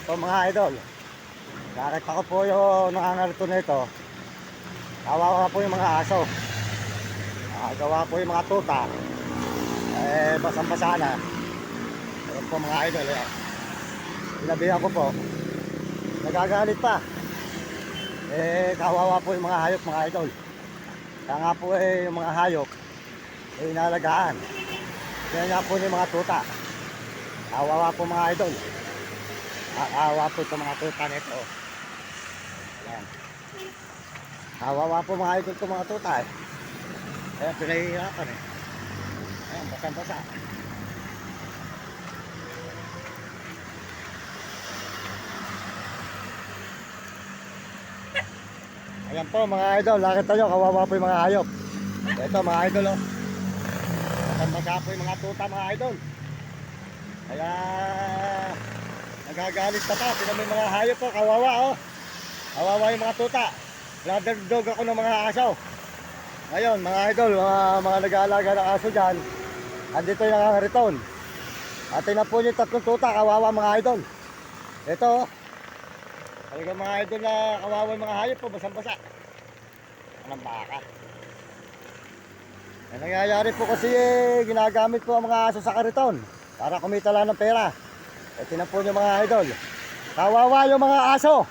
Ito mga idol, nakita ko po yung nangangarito nito. Kawawa po yung mga aso. Gawa po yung mga tuta. Basang-basa na. Ayan po mga idol. Sinabihan ko po, nagagalit pa. Kawawa po yung mga hayop mga idol. Kaya nga po yung mga hayop inalagaan. Kaya nga po yung mga tuta. Kawawa po mga idol. Kawawa po itong mga tuta nito. Ayan. Kawawa po mga idol itong mga tuta Ayan, pinahihirapan Ayan, basang-basa. Ayan po mga idol, nakita nyo, kawawa po yung mga hayop. Ito mga idol basang-basa po yung mga tuta mga idol. Kaya nagagalit pa ta. Tinan mo yung mga hayop po, kawawa Kawawa yung mga tuta. Laderdog ako ng mga aso. Ngayon mga idol, mga nag-aalaga ng aso dyan, andito yung nangangariton. At tingnan po yung tatlong tuta, kawawa mga idol. Ito talaga mga idol na kawawa yung mga hayop po, basang-basa. Anong baka. Ang nangyayari po kasi ginagamit po ang mga aso sa kariton para kumita lang ng pera. Tingnan po yung mga idol, kawawa yung mga aso.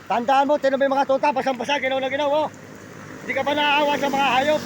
Tandaan mo, tinan mo yung mga tuta, basang-basa, ginaw na ginaw Hindi ka ba naaawa sa mga hayop?